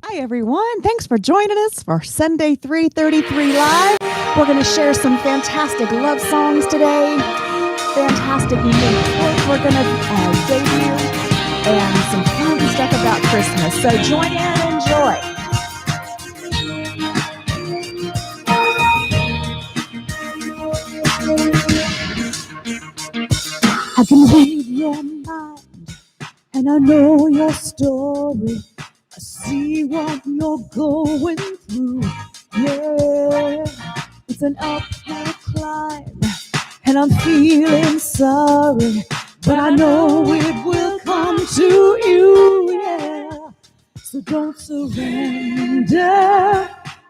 Hi, everyone. Thanks for joining us for Sunday 333 Live. We're going to share some fantastic love songs today, fantastic new quotes we're going to debut, and some fun stuff about Christmas. So join in and enjoy. I can read your mind, and I know your story. I see what you're going through. Yeah, it's an uphill climb, and I'm feeling sorry, but I know it will come to you. Yeah, so don't surrender,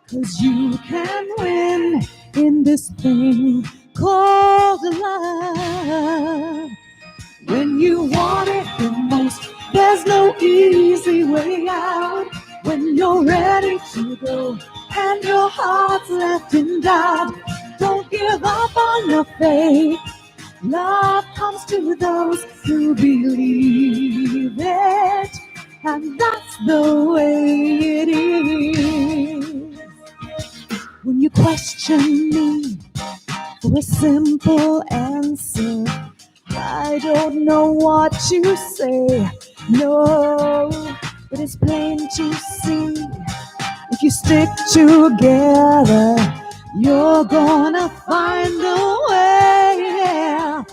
'cause you can win in this thing called love. When you want it the most, there's no easy way out. When you're ready to go and your heart's left in doubt, don't give up on your faith. Love comes to those who believe it, and that's the way it is. When you question me for a simple answer, I don't know what you say, no, but it's plain to see. If you stick together, you're gonna find a way, yeah.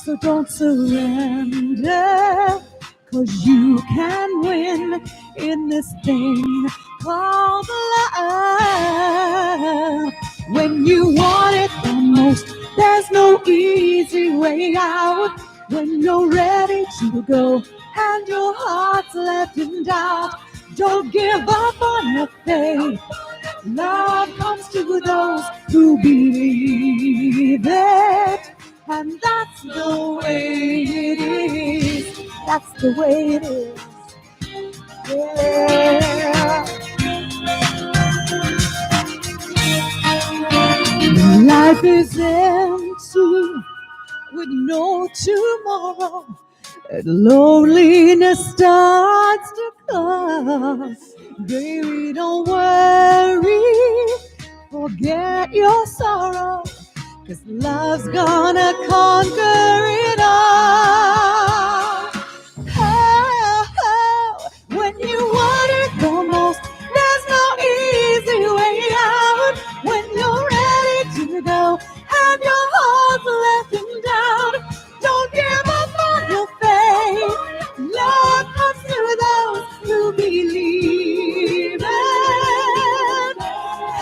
So don't surrender, 'cause you can win in this thing called love. When you want it the most, there's no easy way out. When you're ready to go and your heart's left in doubt, don't give up on your faith. Love comes to those who believe it, and that's the way it is. That's the way it is. Yeah. Life is empty with no tomorrow, and loneliness starts to come. Baby, don't worry, forget your sorrow, 'cause love's gonna conquer it all. Oh, oh, when you want it the most, there's no easy way out. When you're ready to go and your heart's left in doubt, don't give up on your faith. Love comes to those who believe it.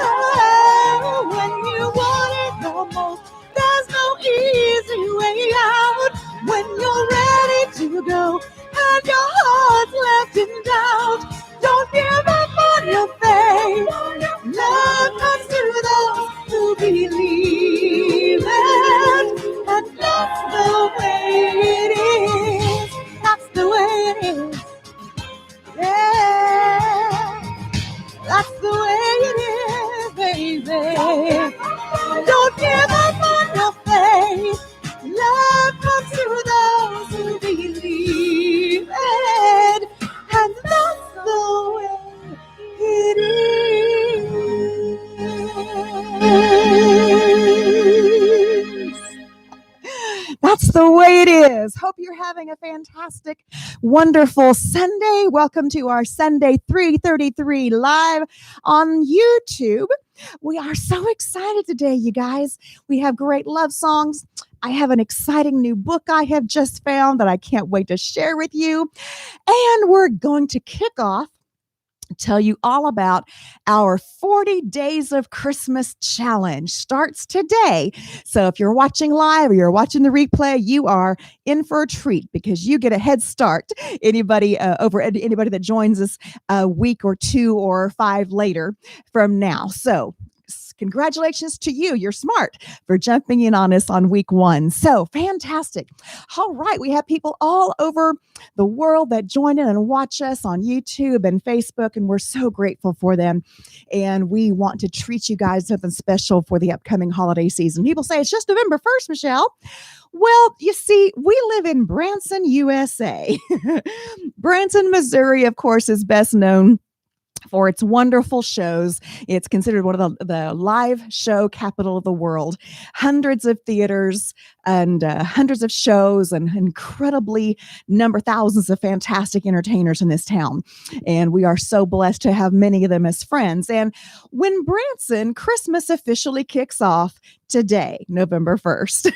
Oh, when you want it the most, there's no easy way out. When you're ready to go and your heart's left in doubt, don't give up on your faith. Love comes to those who believe it, and that's the way it is. That's the way it is. Yeah, that's the way it is, baby. Don't give up on your faith. Love comes to those who believe it, and that's the way it is. That's the way it is. Hope you're having a fantastic, wonderful Sunday. Welcome to our Sunday 333 Live on YouTube. We are so excited today, you guys. We have great love songs. I have an exciting new book I have just found that I can't wait to share with you. And we're going to kick off, tell you all about our 40 Days of Christmas Challenge. Starts today. So if you're watching live or you're watching the replay, you are in for a treat because you get a head start. Anybody that joins us a week or 2 or 5 later from now. So congratulations to you. You're smart for jumping in on us on week 1. So fantastic. All right. We have people all over the world that join in and watch us on YouTube and Facebook, and we're so grateful for them. And we want to treat you guys something special for the upcoming holiday season. People say it's just November 1st, Michelle. Well, you see, we live in Branson, USA. Branson, Missouri, of course, is best known for its wonderful shows. It's considered one of the live show capital of the world. Hundreds of theaters and hundreds of shows and incredibly thousands of fantastic entertainers in this town. And we are so blessed to have many of them as friends. And when Branson, Christmas officially kicks off today, November 1st.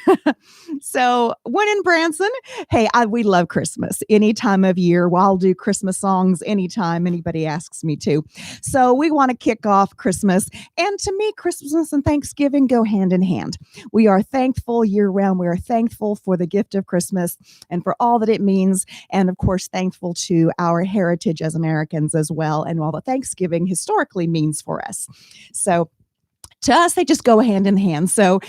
So when in Branson, hey, we love Christmas any time of year. Well, I'll do Christmas songs anytime anybody asks me to. So we want to kick off Christmas. And to me, Christmas and Thanksgiving go hand in hand. We are thankful year round. We are thankful for the gift of Christmas and for all that it means. And of course, thankful to our heritage as Americans as well, and all that Thanksgiving historically means for us. So to us, they just go hand in hand. So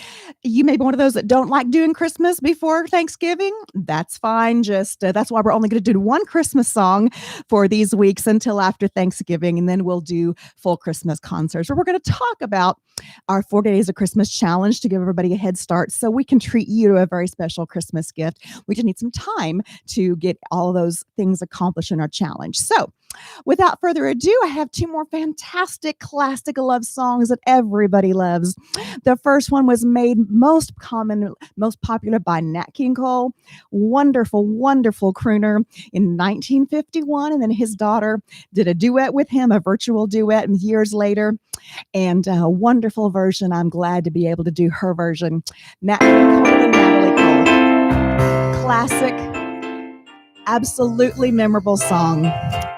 you may be one of those that don't like doing Christmas before Thanksgiving. That's fine. Just that's why we're only going to do one Christmas song for these weeks until after Thanksgiving. And then we'll do full Christmas concerts where we're going to talk about our 40 Days of Christmas challenge to give everybody a head start so we can treat you to a very special Christmas gift. We just need some time to get all of those things accomplished in our challenge. So without further ado, I have two more fantastic classic love songs that everybody loves. The first one was made most popular by Nat King Cole. Wonderful, wonderful crooner in 1951. And then his daughter did a duet with him, a virtual duet years later. And a wonderful version. I'm glad to be able to do her version. Nat King Cole and Natalie Cole. Classic, absolutely memorable song.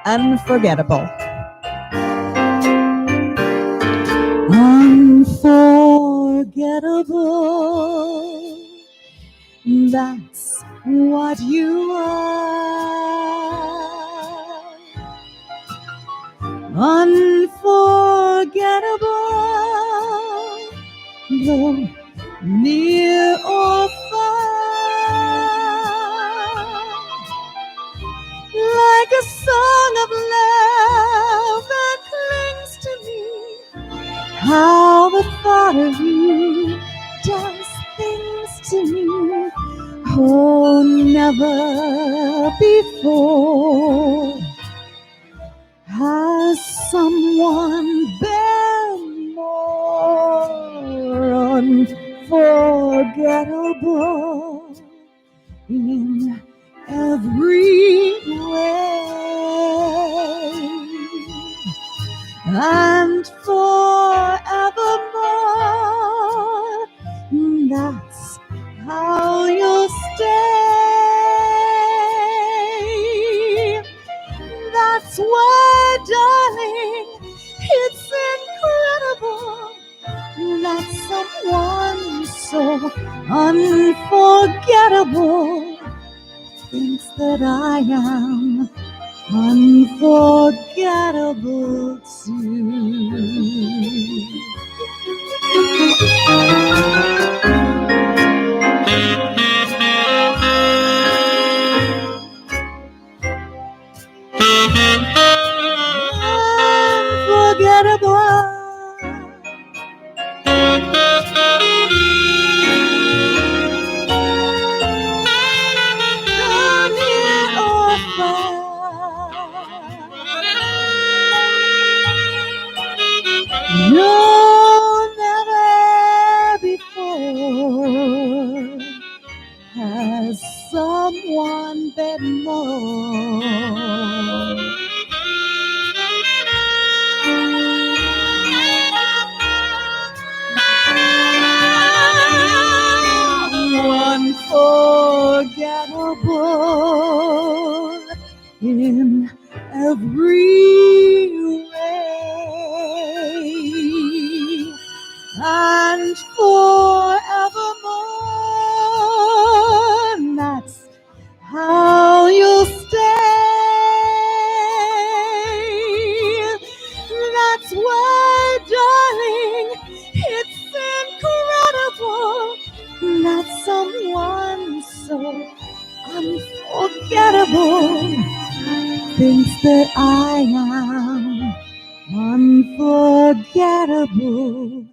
Unforgettable. Unforgettable. That's what you are. Unforgettable. Though near or far. Like a song of love that clings to me. How the thought of you does things to me. Oh, never before has someone been more unforgettable in every way. And forevermore, that's how you'll stay. That's why, darling, it's incredible that someone so unforgettable thinks that I am unforgettable too. Unforgettable. No, never before has someone been more unforgettable in every way. And forevermore, that's how you'll stay. That's why, darling, it's incredible that someone so unforgettable thinks that I am unforgettable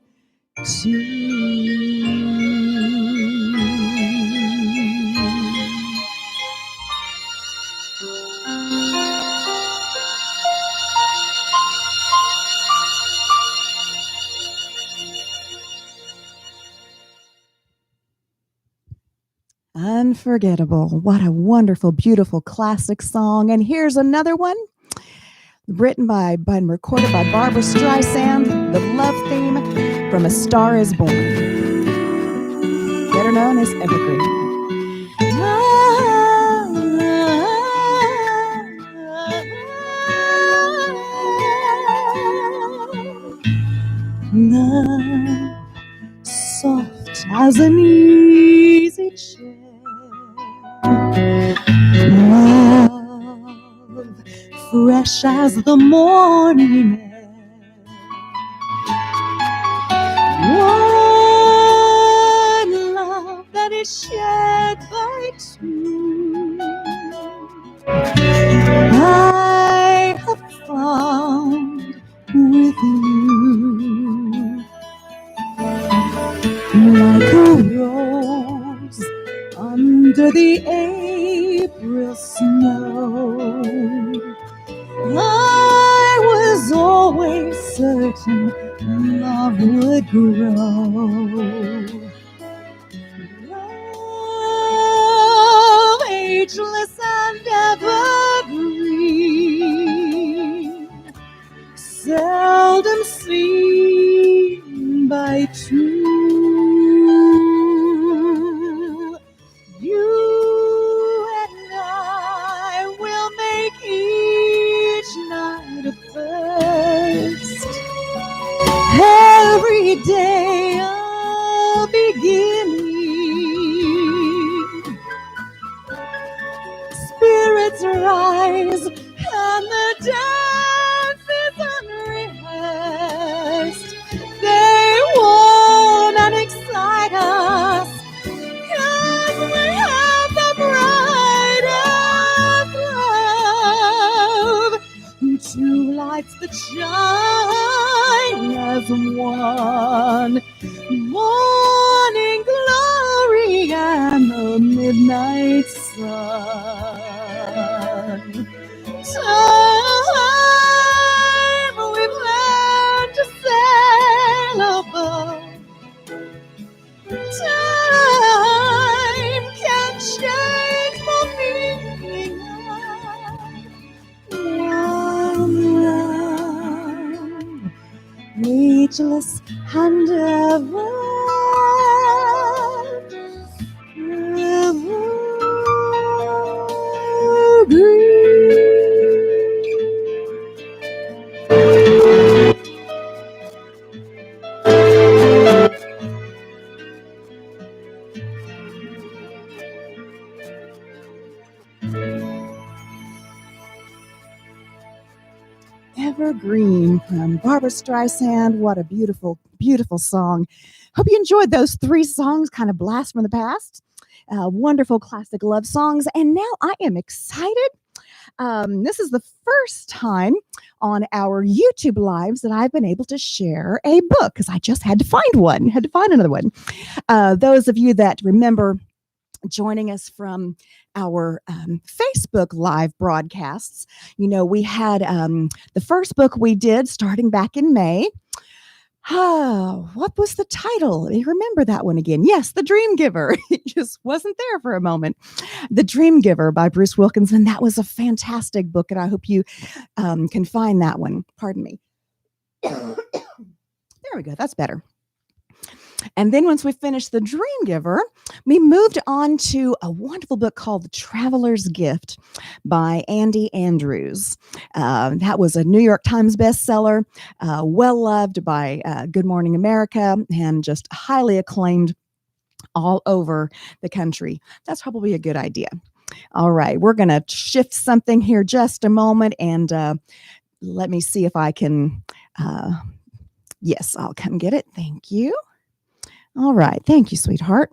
too. Unforgettable. What a wonderful, beautiful classic song. And here's another one written by and recorded by Barbra Streisand, the love theme from A Star Is Born, better known as Evergreen. Love, soft as an easy chair. Love, fresh as the morning air. One love that is shared by two. I have found with you, like a rose under the April snow. I was always certain love would grow. Love, ageless and evergreen, seldom seen by two. You and I will make each night a first, every day a beginning. Spirits rise and the dance is unrehearsed. They warn and excite us, 'cause we have the brightest love. Two lights that shine as one, morning glory and the midnight sun. Time we've learned to sail above. Time can change the meaning of one love, ageless and evergreen. Evergreen from Barbra Streisand. What a beautiful, beautiful song. Hope you enjoyed those three songs, kind of blast from the past. Wonderful classic love songs. And now I am excited. This is the first time on our YouTube lives that I've been able to share a book, because I just had to find another one. Those of you that remember joining us from our Facebook live broadcasts, you know, we had the first book we did starting back in May. What was the title? You remember that one again? Yes, The Dream Giver. It just wasn't there for a moment. The Dream Giver by Bruce Wilkinson. That was a fantastic book, and I hope you can find that one. Pardon me. There we go. That's better. And then once we finished The Dream Giver, we moved on to a wonderful book called The Traveler's Gift by Andy Andrews. That was a New York Times bestseller, well loved by Good Morning America, and just highly acclaimed all over the country. That's probably a good idea. All right, we're going to shift something here just a moment, and let me see if I can. Yes, I'll come get it. Thank you. All right. Thank you, sweetheart.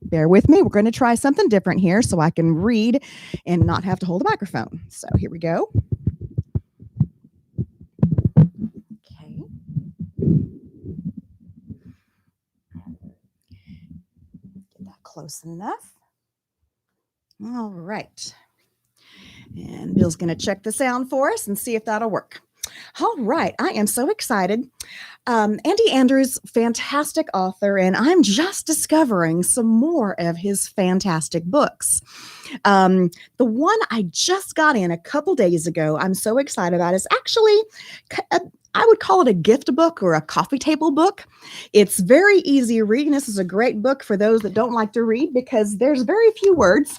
Bear with me. We're going to try something different here so I can read and not have to hold a microphone. So here we go. Okay. Get that close enough. All right. And Bill's going to check the sound for us and see if that'll work. All right. I am so excited. Andy Andrews, fantastic author, and I'm just discovering some more of his fantastic books. The one I just got in a couple days ago, I'm so excited about, is actually, I would call it a gift book or a coffee table book. It's very easy reading. This is a great book for those that don't like to read because there's very few words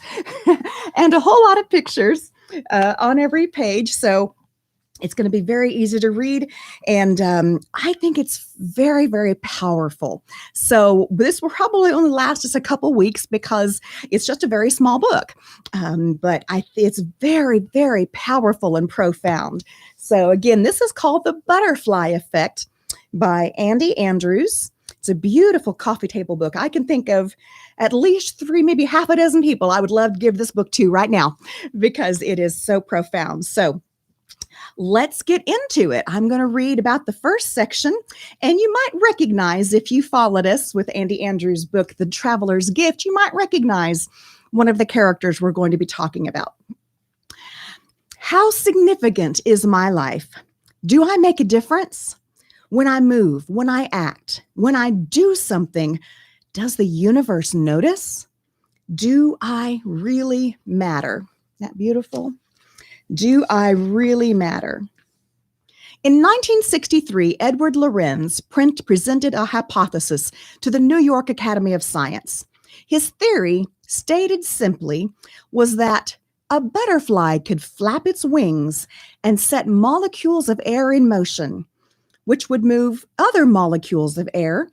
and a whole lot of pictures on every page. So it's going to be very easy to read, and I think it's very, very powerful. So this will probably only last us a couple weeks because it's just a very small book, but it's very, very powerful and profound. So again, this is called The Butterfly Effect by Andy Andrews. It's a beautiful coffee table book. I can think of at least 3, maybe half a dozen people I would love to give this book to right now because it is so profound. So let's get into it. I'm going to read about the first section, and you might recognize, if you followed us with Andy Andrews' book, The Traveler's Gift, you might recognize one of the characters we're going to be talking about. How significant is my life? Do I make a difference? When I move, when I act, when I do something, does the universe notice? Do I really matter? Isn't that beautiful? Do I really matter? In 1963, Edward Lorenz presented a hypothesis to the New York Academy of Science. His theory, stated simply, was that a butterfly could flap its wings and set molecules of air in motion, which would move other molecules of air,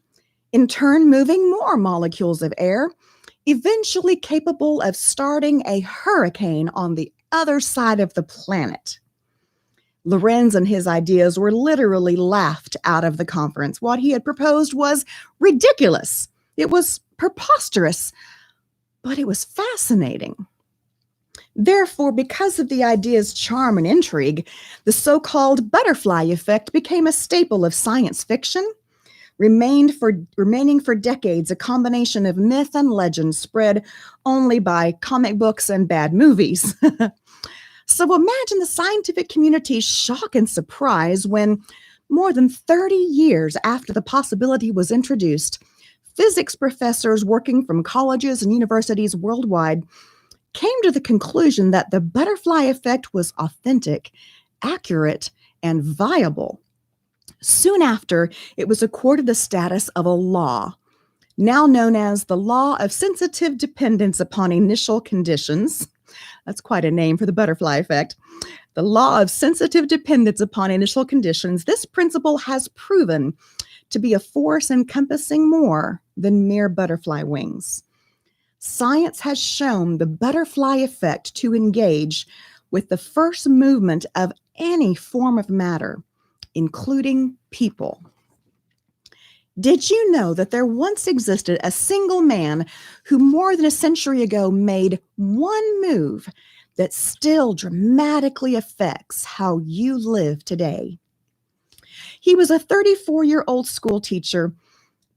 in turn moving more molecules of air, eventually capable of starting a hurricane on the other side of the planet. Lorenz and his ideas were literally laughed out of the conference. What he had proposed was ridiculous. It was preposterous, but it was fascinating. Therefore, because of the idea's charm and intrigue, the so-called butterfly effect became a staple of science fiction, remaining for decades a combination of myth and legend spread only by comic books and bad movies. So imagine the scientific community's shock and surprise when, more than 30 years after the possibility was introduced, physics professors working from colleges and universities worldwide came to the conclusion that the butterfly effect was authentic, accurate, and viable. Soon after, it was accorded the status of a law, now known as the Law of Sensitive Dependence Upon Initial Conditions. That's quite a name for the butterfly effect. The Law of Sensitive Dependence Upon Initial Conditions. This principle has proven to be a force encompassing more than mere butterfly wings. Science has shown the butterfly effect to engage with the first movement of any form of matter, including people. Did you know that there once existed a single man who more than a century ago made one move that still dramatically affects how you live today? He was a 34-year-old school teacher,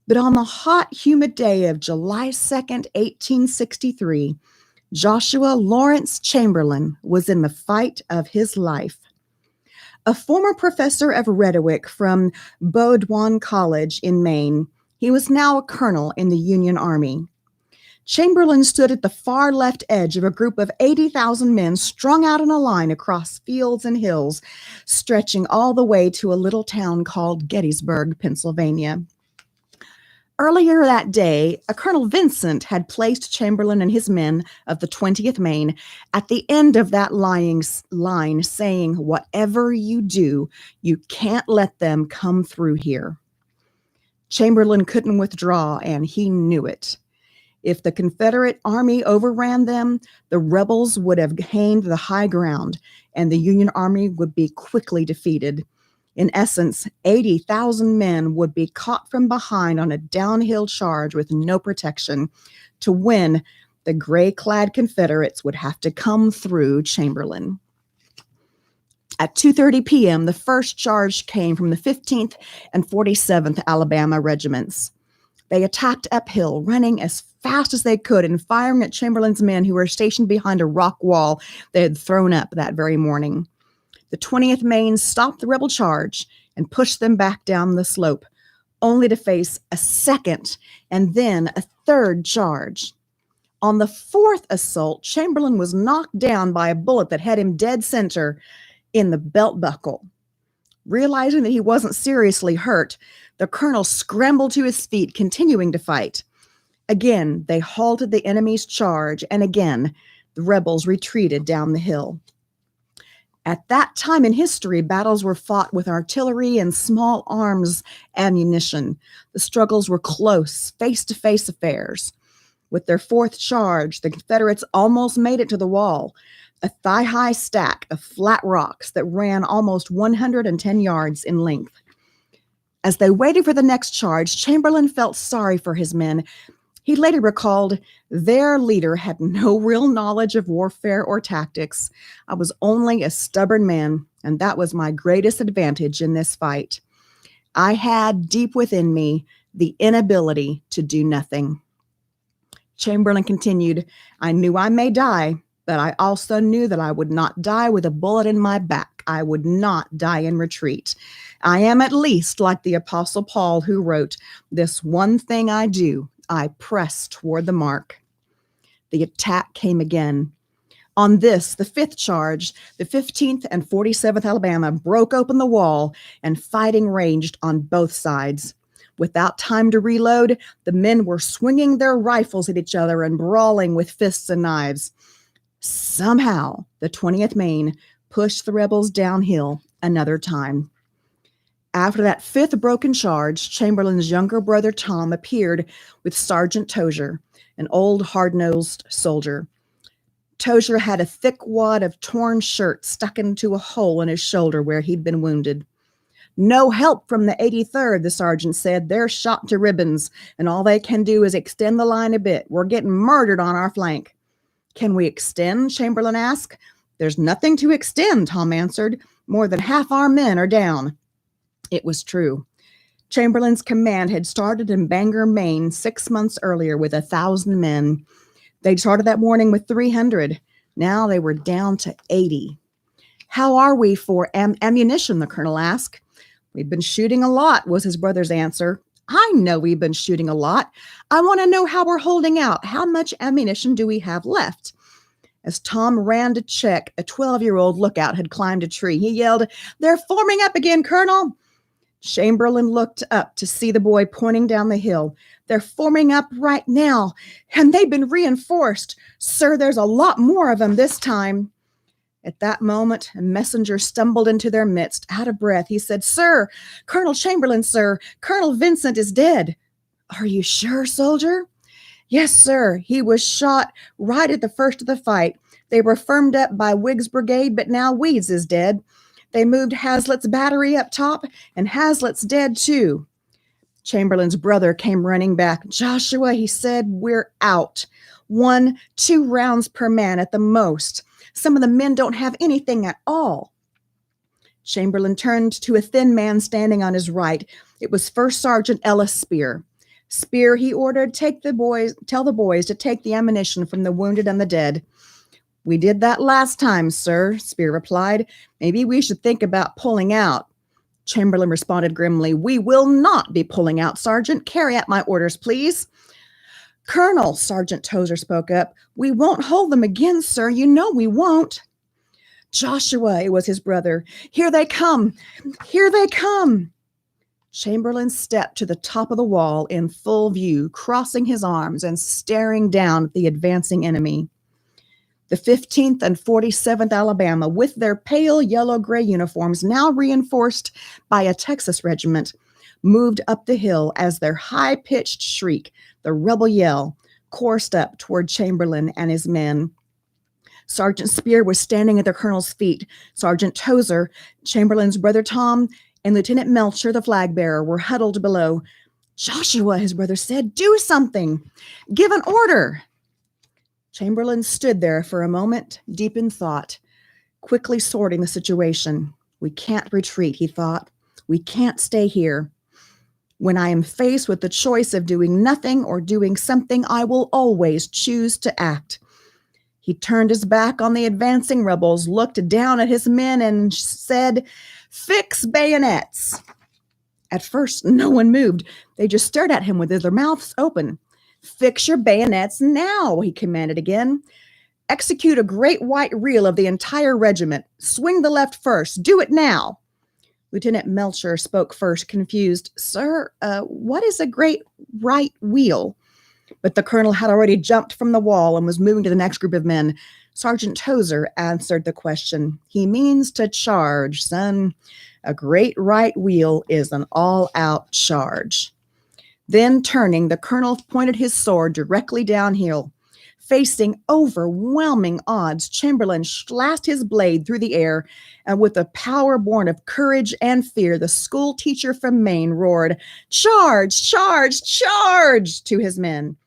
but on the hot, humid day of July 2nd, 1863, Joshua Lawrence Chamberlain was in the fight of his life. A former professor of rhetoric from Bowdoin College in Maine, he was now a colonel in the Union Army. Chamberlain stood at the far left edge of a group of 80,000 men strung out in a line across fields and hills, stretching all the way to a little town called Gettysburg, Pennsylvania. Earlier that day, a Colonel Vincent had placed Chamberlain and his men of the 20th Maine at the end of that line saying, "Whatever you do, you can't let them come through here." Chamberlain couldn't withdraw, and he knew it. If the Confederate Army overran them, the rebels would have gained the high ground, and the Union Army would be quickly defeated. In essence, 80,000 men would be caught from behind on a downhill charge with no protection. To win, the gray-clad Confederates would have to come through Chamberlain. At 2:30 p.m., the first charge came from the 15th and 47th Alabama regiments. They attacked uphill, running as fast as they could and firing at Chamberlain's men who were stationed behind a rock wall they had thrown up that very morning. The 20th Maine stopped the rebel charge and pushed them back down the slope, only to face a second and then a third charge. On the fourth assault, Chamberlain was knocked down by a bullet that hit him dead center in the belt buckle. Realizing that he wasn't seriously hurt, the colonel scrambled to his feet, continuing to fight. Again, they halted the enemy's charge, and again, the rebels retreated down the hill. At that time in history, battles were fought with artillery and small arms ammunition. The struggles were close, face-to-face affairs. With their fourth charge, the Confederates almost made it to the wall, a thigh-high stack of flat rocks that ran almost 110 yards in length. As they waited for the next charge, Chamberlain felt sorry for his men. He later recalled, "Their leader had no real knowledge of warfare or tactics. I was only a stubborn man, and that was my greatest advantage in this fight. I had deep within me the inability to do nothing." Chamberlain continued, "I knew I may die, but I also knew that I would not die with a bullet in my back. I would not die in retreat. I am at least like the Apostle Paul, who wrote, 'This one thing I do, I press toward the mark.'" The attack came again. On this, the fifth charge, the 15th and 47th Alabama broke open the wall, and fighting raged on both sides. Without time to reload, the men were swinging their rifles at each other and brawling with fists and knives. Somehow, the 20th Maine pushed the rebels downhill another time. After that fifth broken charge, Chamberlain's younger brother Tom appeared with Sergeant Tozier, an old hard-nosed soldier. Tozier had a thick wad of torn shirt stuck into a hole in his shoulder where he'd been wounded. "No help from the 83rd, the sergeant said. They're shot to ribbons, and all they can do is extend the line a bit. We're getting murdered on our flank." "Can we extend?" Chamberlain asked. "There's nothing to extend," Tom answered. "More than half our men are down." It was true. Chamberlain's command had started in Bangor, Maine 6 months earlier with 1,000 men. They'd started that morning with 300. Now they were down to 80. "How are we for ammunition?" the colonel asked. "We've been shooting a lot," was his brother's answer. "I know we've been shooting a lot. I want to know how we're holding out. How much ammunition do we have left?" As Tom ran to check, a 12-year-old lookout had climbed a tree. He yelled, "They're forming up again, Colonel." Chamberlain looked up to see the boy pointing down the hill. "They're forming up right now, and they've been reinforced. Sir, there's a lot more of them this time." At that moment, a messenger stumbled into their midst. Out of breath, he said, "Sir, Colonel Chamberlain, sir, Colonel Vincent is dead." "Are you sure, soldier?" "Yes, sir. He was shot right at the first of the fight. They were firmed up by Wiggs' brigade, but now Weeds is dead. They moved Hazlitt's battery up top, and Hazlitt's dead too." Chamberlain's brother came running back. "Joshua," he said, "we're out. 1-2 rounds per man at the most. Some of the men don't have anything at all." Chamberlain turned to a thin man standing on his right. It was First Sergeant Ellis Spear. "Spear," he ordered, tell the boys to take the ammunition from the wounded and the dead." "We did that last time, sir," Spear replied. "Maybe we should think about pulling out." Chamberlain responded grimly, "We will not be pulling out, Sergeant. Carry out my orders, please." "Colonel," Sergeant Tozier spoke up, "we won't hold them again, sir. You know we won't." "Joshua," it was his brother, "here they come. Here they come." Chamberlain stepped to the top of the wall in full view, crossing his arms and staring down at the advancing enemy. The 15th and 47th Alabama, with their pale yellow-gray uniforms, now reinforced by a Texas regiment, moved up the hill as their high-pitched shriek, the rebel yell, coursed up toward Chamberlain and his men. Sergeant Spear was standing at the colonel's feet. Sergeant Tozier, Chamberlain's brother Tom, and Lieutenant Melcher, the flag bearer, were huddled below. "Joshua," his brother said, "do something. Give an order." Chamberlain stood there for a moment, deep in thought, quickly sorting the situation. "We can't retreat," he thought. "We can't stay here. When I am faced with the choice of doing nothing or doing something, I will always choose to act." He turned his back on the advancing rebels, looked down at his men, and said, "Fix bayonets." At first, no one moved. They just stared at him with their mouths open. "Fix your bayonets now," he commanded again. "Execute a great white reel of the entire regiment. Swing the left first. Do it now." Lieutenant Melcher spoke first, confused. "Sir, what is a great right wheel?" But the colonel had already jumped from the wall and was moving to the next group of men. Sergeant Tozer answered the question. "He means to charge, son. A great right wheel is an all-out charge." Then, turning, the colonel pointed his sword directly downhill. Facing overwhelming odds, Chamberlain slashed his blade through the air, and with a power born of courage and fear, the school teacher from Maine roared, "Charge, charge, charge!" to his men.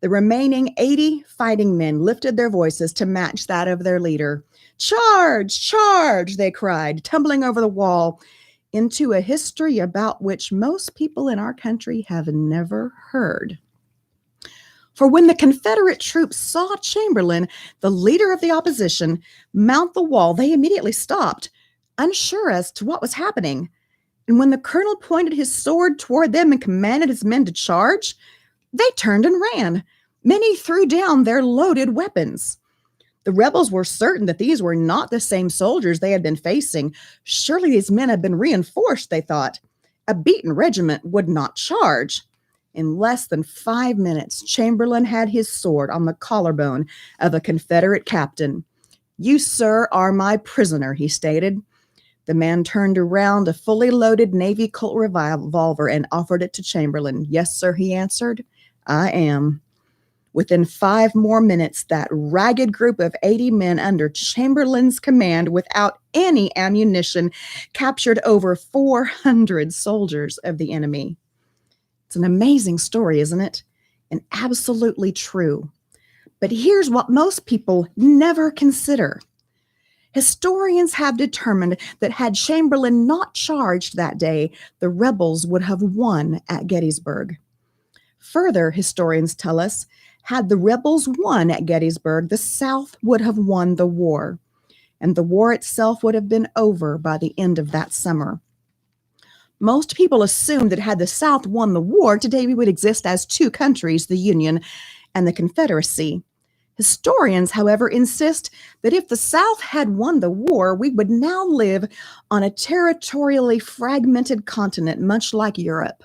The remaining 80 fighting men lifted their voices to match that of their leader. "Charge, charge!" they cried, tumbling over the wall into a history about which most people in our country have never heard. For when the Confederate troops saw Chamberlain, the leader of the opposition, mount the wall, they immediately stopped, unsure as to what was happening. And when the colonel pointed his sword toward them and commanded his men to charge, they turned and ran. Many threw down their loaded weapons. The rebels were certain that these were not the same soldiers they had been facing. Surely these men had been reinforced, they thought. A beaten regiment would not charge. In less than 5 minutes, Chamberlain had his sword on the collarbone of a Confederate captain. "You, sir, are my prisoner," he stated. The man turned around a fully loaded Navy Colt revolver and offered it to Chamberlain. "Yes, sir," he answered. "I am." Within 5 more minutes, that ragged group of 80 men under Chamberlain's command, without any ammunition, captured over 400 soldiers of the enemy. It's an amazing story, isn't it? And absolutely true. But here's what most people never consider. Historians have determined that had Chamberlain not charged that day, the rebels would have won at Gettysburg. Further, historians tell us, had the rebels won at Gettysburg, the South would have won the war, and the war itself would have been over by the end of that summer. Most people assume that had the South won the war, today we would exist as two countries, the Union and the Confederacy. Historians, however, insist that if the South had won the war, we would now live on a territorially fragmented continent, much like Europe.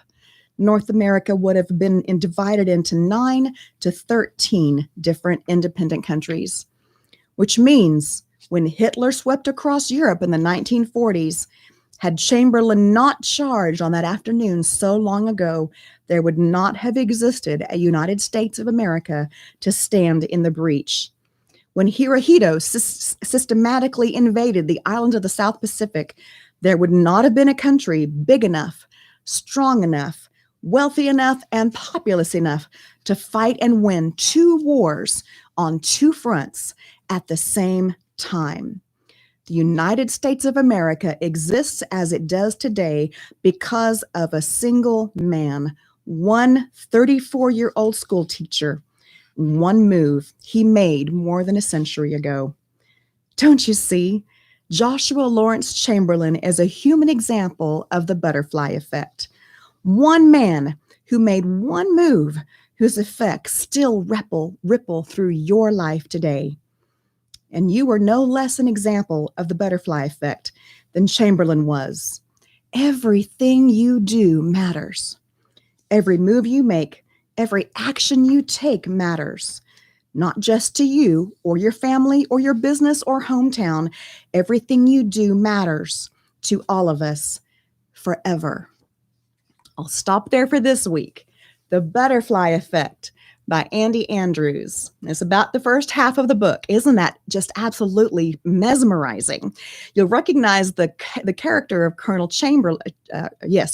North America would have been divided into 9 to 13 different independent countries, which means when Hitler swept across Europe in the 1940s, had Chamberlain not charged on that afternoon so long ago, there would not have existed a United States of America to stand in the breach. When Hirohito systematically invaded the islands of the South Pacific, there would not have been a country big enough, strong enough, wealthy enough, and populous enough to fight and win 2 wars on 2 fronts at the same time. The United States of America exists as it does today because of a single man, one 34-year-old school teacher, one move he made more than a century ago. Don't you see? Joshua Lawrence Chamberlain is a human example of the butterfly effect. One man who made one move whose effects still ripple through your life today. And you are no less an example of the butterfly effect than Chamberlain was. Everything you do matters. Every move you make, every action you take matters. Not just to you or your family or your business or hometown. Everything you do matters to all of us forever. I'll stop there for this week. The Butterfly Effect by Andy Andrews. It's about the first half of the book. Isn't that just absolutely mesmerizing? You'll recognize the character of Colonel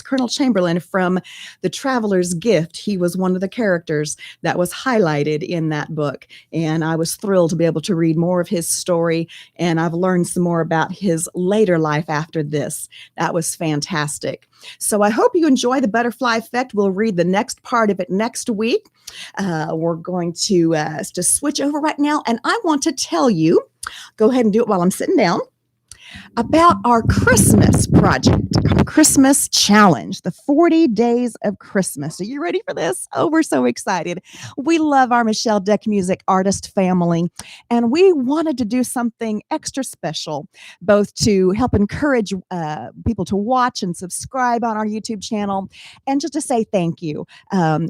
Colonel Chamberlain from The Traveler's Gift. He was one of the characters that was highlighted in that book. And I was thrilled to be able to read more of his story. And I've learned some more about his later life after this. That was fantastic. So I hope you enjoy The Butterfly Effect. We'll read the next part of it next week. We're going to switch over right now. And I want to tell you, go ahead and do it while I'm sitting down, about our Christmas project, our Christmas challenge, the 40 days of Christmas. Are you ready for this? Oh, we're so excited. We love our Michelle Deck Music artist family, and we wanted to do something extra special, both to help encourage people to watch and subscribe on our YouTube channel, and just to say thank you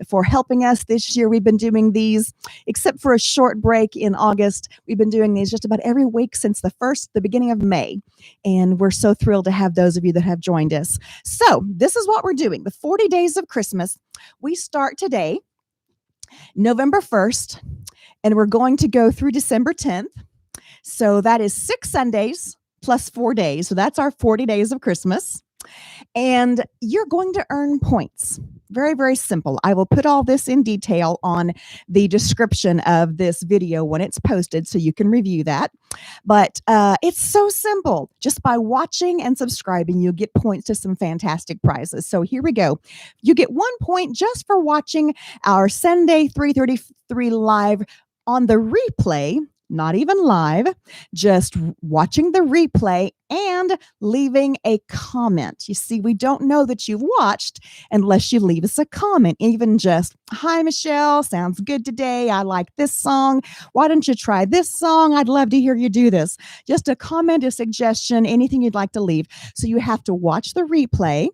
for helping us this year. We've been doing these, except for a short break in August, we've been doing these just about every week since the beginning of May. And we're so thrilled to have those of you that have joined us. So this is what we're doing. The 40 days of Christmas. We start today, November 1st, and we're going to go through December 10th. So that is 6 Sundays plus 4 days. So that's our 40 days of Christmas. And you're going to earn points. Very, very simple. I will put all this in detail on the description of this video when it's posted, so you can review that. But it's so simple. Just by watching and subscribing, you'll get points to some fantastic prizes. So here we go. You get 1 point just for watching our Sunday 3:33 live on the replay. Not even live, just watching the replay and leaving a comment. You see, we don't know that you've watched unless you leave us a comment. Even just, "Hi, Michelle, sounds good today. I like this song. Why don't you try this song? I'd love to hear you do this." Just a comment, a suggestion, anything you'd like to leave. So you have to watch the replay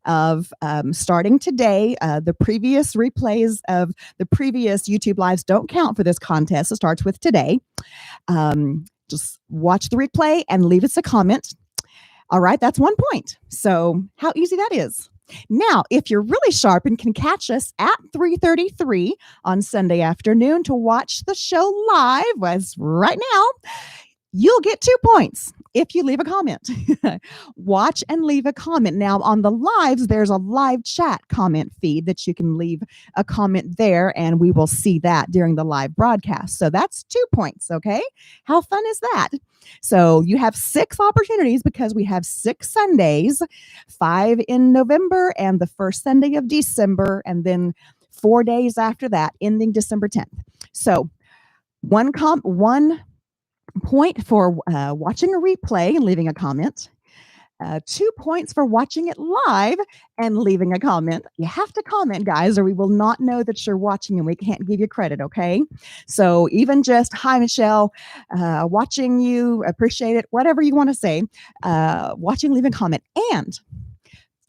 of starting today. The previous replays of the previous YouTube lives don't count for this contest. It starts with today. Just watch the replay and leave us a comment. All right, that's 1 point. So how easy that is. Now, if you're really sharp and can catch us at 3:33 on Sunday afternoon to watch the show live, as right now, you'll get 2 points if you leave a comment. Watch and leave a comment. Now, on the lives, there's a live chat comment feed that you can leave a comment there, and we will see that during the live broadcast. So that's 2 points, okay? How fun is that? So you have 6 opportunities, because we have 6 Sundays, 5 in November and the first Sunday of December, and then 4 days after that, ending December 10th. So one point for watching a replay and leaving a comment. 2 points for watching it live and leaving a comment. You have to comment, guys, or we will not know that you're watching and we can't give you credit, okay? So even just, "Hi, Michelle, watching you, appreciate it," whatever you want to say, watching, leave a comment. And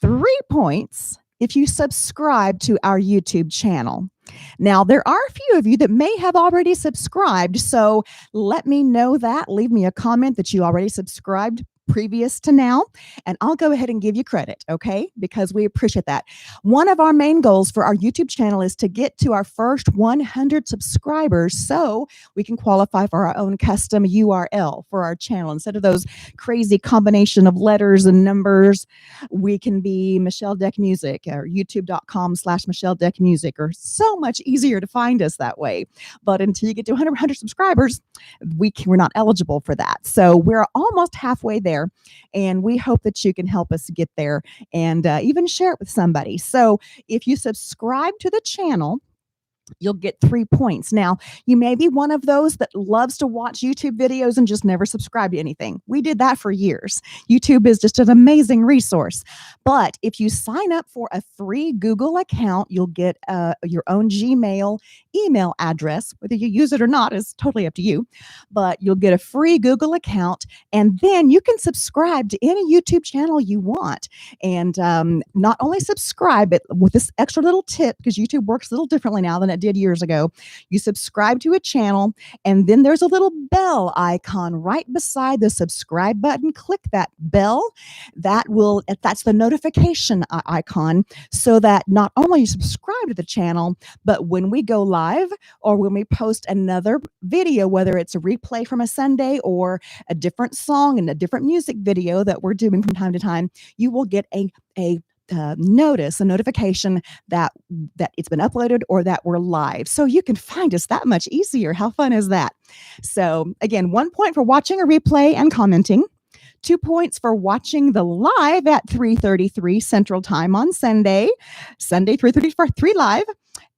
3 points if you subscribe to our YouTube channel. Now, there are a few of you that may have already subscribed, so let me know that. Leave me a comment that you already subscribed previous to now, and I'll go ahead and give you credit, okay? Because we appreciate that. One of our main goals for our YouTube channel is to get to our first 100 subscribers so we can qualify for our own custom URL for our channel. Instead of those crazy combination of letters and numbers, we can be Michelle Deck Music or youtube.com/Michelle Deck Music, or so much easier to find us that way. But until you get to 100 subscribers, we're not eligible for that. So we're almost halfway there. And we hope that you can help us get there and even share it with somebody. So if you subscribe to the channel, you'll get 3 points. Now, you may be one of those that loves to watch YouTube videos and just never subscribe to anything. We did that for years. YouTube is just an amazing resource. But if you sign up for a free Google account, you'll get your own Gmail email address. Whether you use it or not is totally up to you. But you'll get a free Google account, and then you can subscribe to any YouTube channel you want. And not only subscribe, but with this extra little tip, because YouTube works a little differently now than it did years ago. You subscribe to a channel, and then there's a little bell icon right beside the subscribe button. Click that bell. That's the notification icon, so that not only you subscribe to the channel, but when we go live or when we post another video, whether it's a replay from a Sunday or a different song and a different music video that we're doing from time to time, you will get a notification that it's been uploaded or that we're live. So you can find us that much easier. How fun is that? So again, 1 point for watching a replay and commenting. 2 points for watching the live at 3:33 Central Time on Sunday 3:33 live,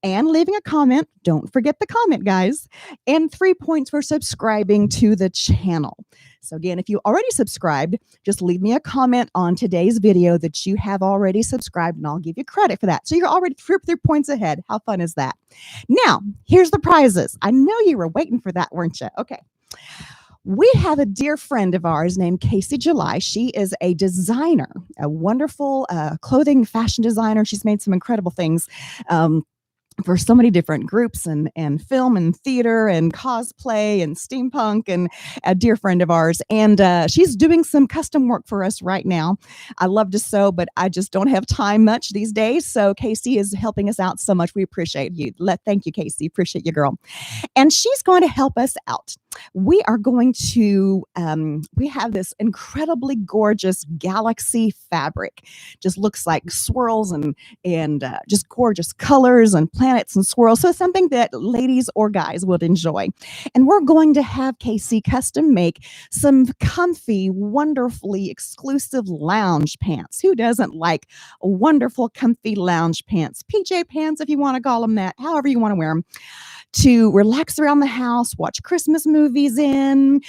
and leaving a comment. Don't forget the comment, guys. And 3 points for subscribing to the channel. So again, if you already subscribed, just leave me a comment on today's video that you have already subscribed, and I'll give you credit for that. So you're already 3 points ahead. How fun is that? Now, here's the prizes. I know you were waiting for that, weren't you? Okay. We have a dear friend of ours named Casey July. She is a designer, a wonderful clothing fashion designer. She's made some incredible things for so many different groups and film and theater and cosplay and steampunk, and a dear friend of ours. And she's doing some custom work for us right now. I love to sew, but I just don't have time much these days. So Casey is helping us out so much. We appreciate you. Thank you, Casey. Appreciate you, girl. And she's going to help us out. We are going to, we have this incredibly gorgeous galaxy fabric. Just looks like swirls and just gorgeous colors and planets and swirls. So something that ladies or guys would enjoy. And we're going to have Casey custom make some comfy, wonderfully exclusive lounge pants. Who doesn't like wonderful, comfy lounge pants? PJ pants, if you want to call them that, however you want to wear them, to relax around the house, watch Christmas movies in,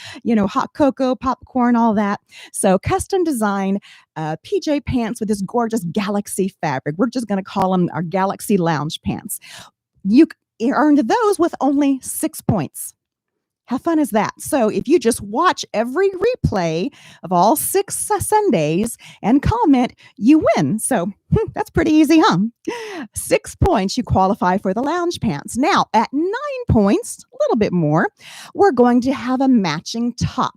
hot cocoa, popcorn, all that. So custom design PJ pants with this gorgeous galaxy fabric. We're just going to call them our galaxy lounge pants. You earned those with only 6 points. How fun is that? So if you just watch every replay of all 6 Sundays and comment, you win. So that's pretty easy, huh? 6 points, you qualify for the lounge pants. Now, at 9 points, a little bit more, we're going to have a matching top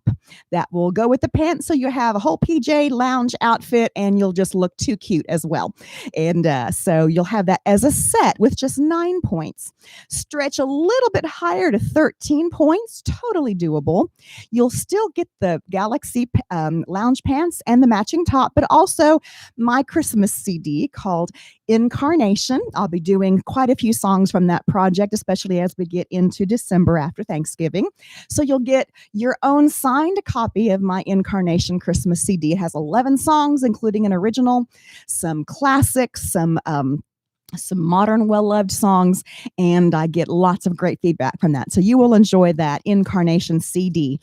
that will go with the pants. So you have a whole PJ lounge outfit, and you'll just look too cute as well. And so you'll have that as a set with just 9 points. Stretch a little bit higher to 13 points, totally doable. You'll still get the Galaxy lounge pants and the matching top, but also my Christmas CD called Incarnation. I'll be doing quite a few songs from that project, especially as we get into December after Thanksgiving. So you'll get your own signed copy of my Incarnation Christmas CD. It has 11 songs, including an original, some classics, some modern, well-loved songs, and I get lots of great feedback from that. So you will enjoy that Incarnation CD.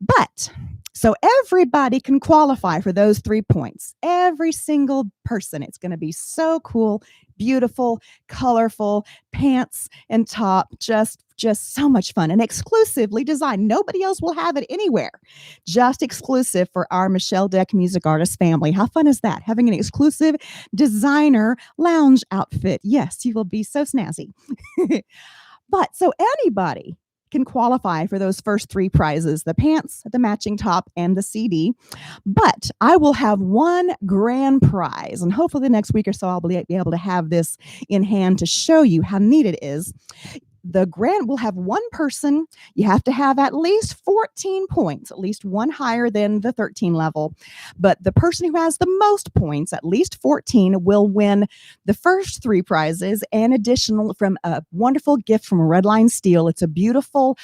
But so everybody can qualify for those 3 points. Every single person. It's going to be so cool, beautiful, colorful pants and top. Just so much fun and exclusively designed. Nobody else will have it anywhere. Just exclusive for our Michelle Deck music artist family. How fun is that? Having an exclusive designer lounge outfit. Yes, you will be so snazzy. But so anybody can qualify for those first 3 prizes, the pants, the matching top, and the CD. But I will have one grand prize, and hopefully the next week or so I'll be able to have this in hand to show you how neat it is. The grant will have one person. You have to have at least 14 points, at least one higher than the 13 level. But the person who has the most points, at least 14, will win the first 3 prizes and additional from a wonderful gift from Redline Steel. It's a beautiful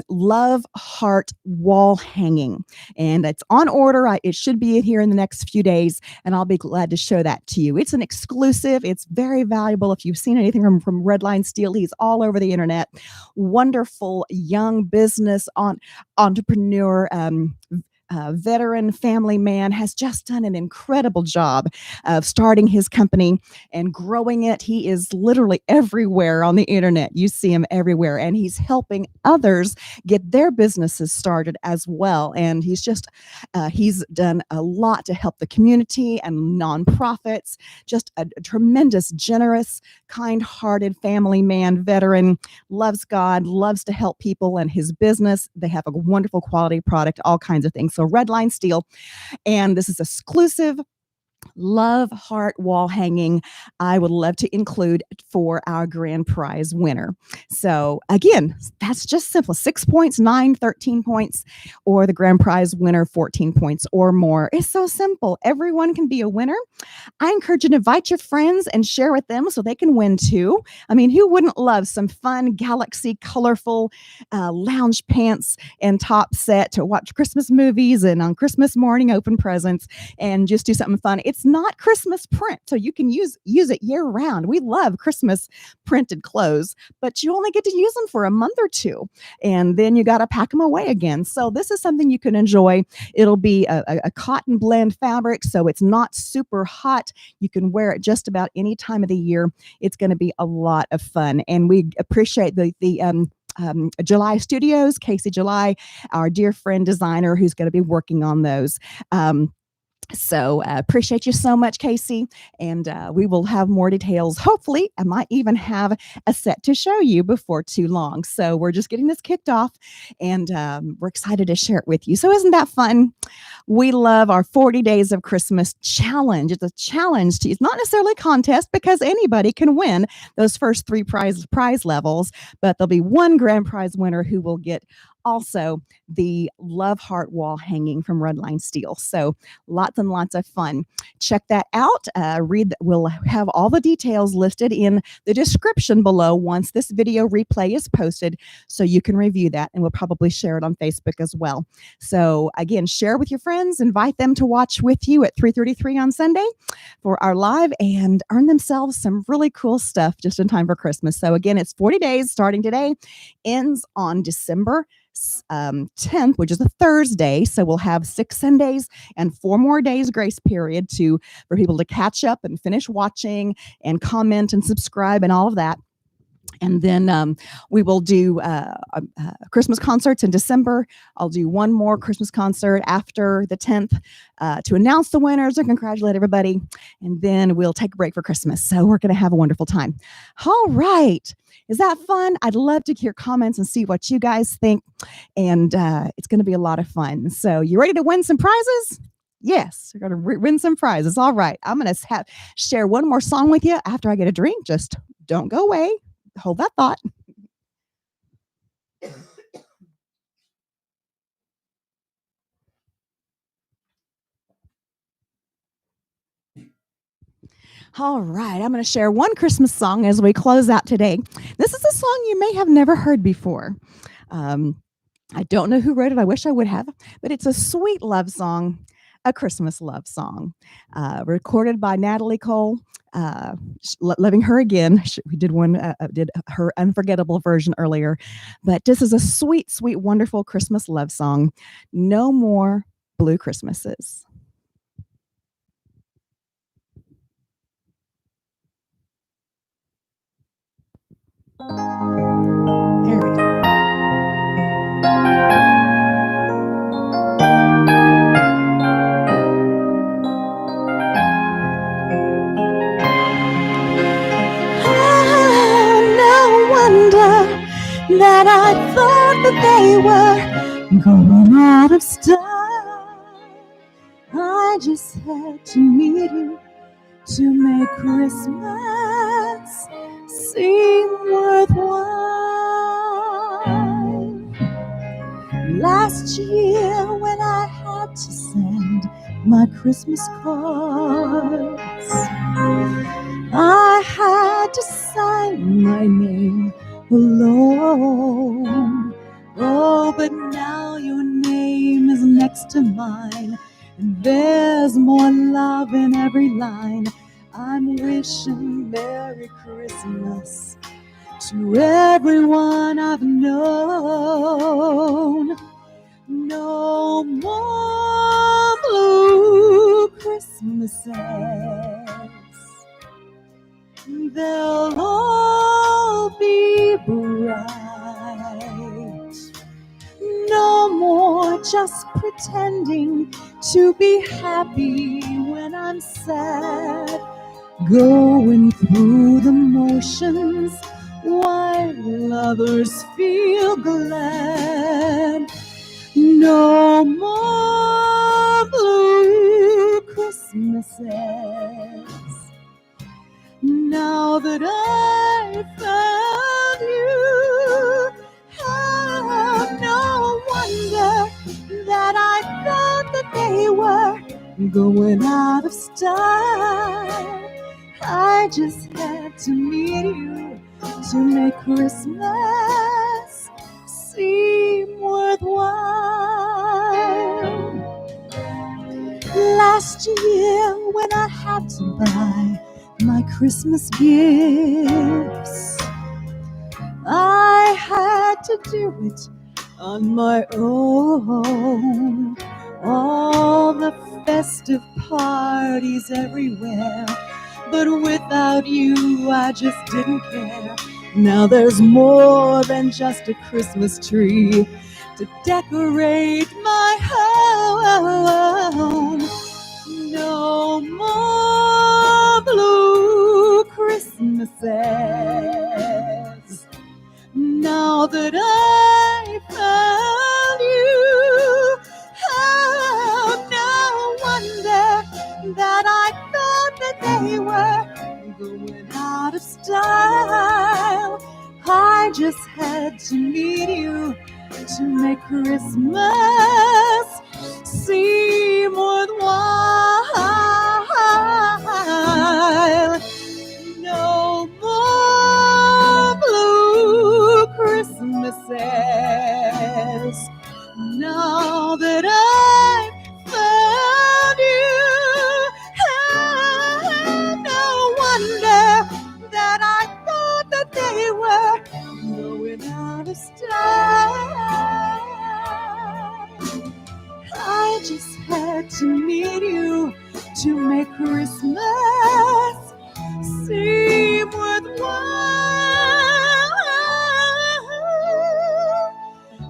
love heart wall hanging, and it's on order. It should be here in the next few days, and I'll be glad to show that to you. It's an exclusive. It's very valuable. If you've seen anything from Redline Steel, he's all over the internet. Wonderful young business entrepreneur, veteran family man, has just done an incredible job of starting his company and growing it. He is literally everywhere on the internet. You see him everywhere, and he's helping others get their businesses started as well. And he's done a lot to help the community and nonprofits. Just a tremendous, generous, kind-hearted family man, veteran, loves God, loves to help people, and his business, they have a wonderful quality product, all kinds of things. So Redline Steel, and this is exclusive love heart wall hanging I would love to include for our grand prize winner. So again, that's just simple. 6 points, 9, 13 points, or the grand prize winner, 14 points or more. It's so simple. Everyone can be a winner. I encourage you to invite your friends and share with them so they can win too. I mean, who wouldn't love some fun, galaxy, colorful lounge pants and top set to watch Christmas movies and on Christmas morning open presents and just do something fun? It's not Christmas print, so you can use it year round. We love Christmas printed clothes, but you only get to use them for a month or two, and then you got to pack them away again. So this is something you can enjoy. It'll be a cotton blend fabric, so it's not super hot. You can wear it just about any time of the year. It's going to be a lot of fun, and we appreciate the July Studios, Casey July, our dear friend designer, who's going to be working on those. So appreciate you so much, Casey, and we will have more details. Hopefully, I might even have a set to show you before too long. So we're just getting this kicked off, and we're excited to share it with you. So isn't that fun? We love our 40 Days of Christmas challenge. It's a challenge. It's not necessarily a contest because anybody can win those first 3 prize levels, but there'll be one grand prize winner who will get also the Love Heart wall hanging from Redline Steel. So lots and lots of fun. Check that out. We'll have all the details listed in the description below once this video replay is posted, so you can review that, and we'll probably share it on Facebook as well. So again, share with your friends, invite them to watch with you at 3:33 on Sunday for our live, and earn themselves some really cool stuff just in time for Christmas. So again, it's 40 days starting today, ends on December 10th, which is a Thursday. So we'll have 6 Sundays and 4 more days grace period for people to catch up and finish watching and comment and subscribe and all of that. And then we will do Christmas concerts in December. I'll do one more Christmas concert after the 10th to announce the winners and congratulate everybody. And then we'll take a break for Christmas. So we're going to have a wonderful time. All right. Is that fun? I'd love to hear comments and see what you guys think. And it's going to be a lot of fun. So you ready to win some prizes? Yes, you're going to win some prizes. All right. I'm going to share one more song with you after I get a drink. Just don't go away. Hold that thought. All right, I'm going to share one Christmas song as we close out today. This is a song you may have never heard before. I don't know who wrote it. I wish I would have, but it's a sweet love song, a Christmas love song, recorded by Natalie Cole. Loving Her Again. We did did her unforgettable version earlier, but this is a sweet, sweet, wonderful Christmas love song. No More Blue Christmases. There we go. That I thought that they were going out of style. I just had to meet you to make Christmas seem worthwhile. Last year when I had to send my Christmas cards, I had to sign my name alone. Oh, but now your name is next to mine, and there's more love in every line. I'm wishing Merry Christmas to everyone I've known. No more blue Christmases. They'll all be bright. No more just pretending to be happy when I'm sad. Going through the motions while others feel glad. No more blue Christmases. Now that I found you, have no wonder that I thought that they were going out of style. I just had to meet you to make Christmas seem worthwhile. Last year when I had to buy my Christmas gifts, I had to do it on my own. All the festive parties everywhere, but without you I just didn't care. Now there's more than just a Christmas tree to decorate my home. No more blue Christmases. Now that I found you, have no wonder that I thought that they were going out of style. I just had to meet you to make Christmas seem worthwhile. No more blue Christmases. Now that I found you, no wonder that I thought that they were going out of style. I just had to meet you to make Christmas seem worthwhile.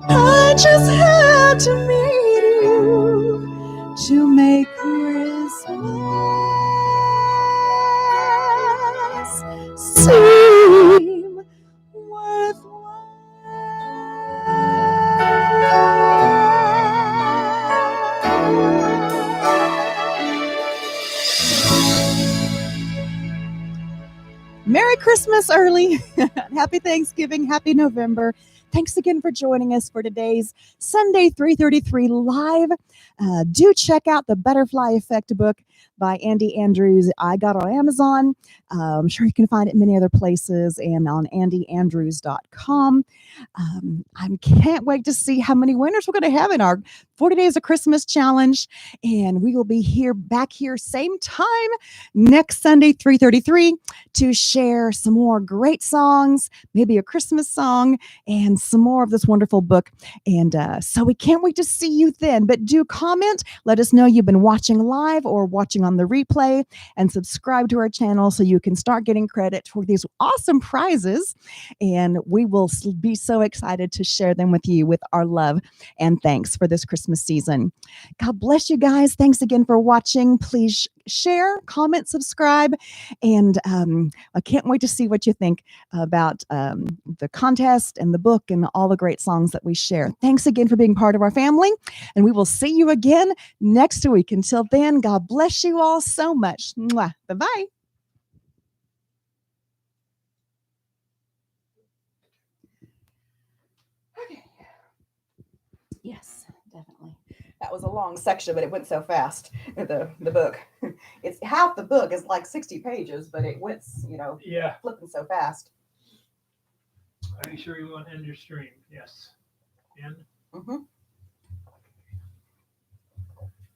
I just had to meet you to make Christmas seem worthwhile. Merry Christmas early. Happy Thanksgiving. Happy November. Thanks again for joining us for today's Sunday 333 Live. Do check out the Butterfly Effect book by Andy Andrews. I got on Amazon. I'm sure you can find it in many other places and on andyandrews.com. I can't wait to see how many winners we're going to have in our 40 Days of Christmas Challenge. And we will be back here same time next Sunday, 333, to share some more great songs, maybe a Christmas song, and some more of this wonderful book. And so we can't wait to see you then. But do comment. Let us know you've been watching live or watching on the replay, and subscribe to our channel so you can start getting credit for these awesome prizes. And we will be so excited to share them with you with our love and thanks for this Christmas season. God bless you guys. Thanks again for watching. Please share, comment, subscribe, and I can't wait to see what you think about the contest and the book and all the great songs that we share. Thanks again for being part of our family, and we will see you again next week. Until then, God bless you all so much. Mwah. Bye-bye. Okay. Yes, definitely. That was a long section, but it went so fast. The book. It's half the book is like 60 pages, but it went, flipping so fast. Are you sure you want to end your stream? Yes. End? Mm-hmm.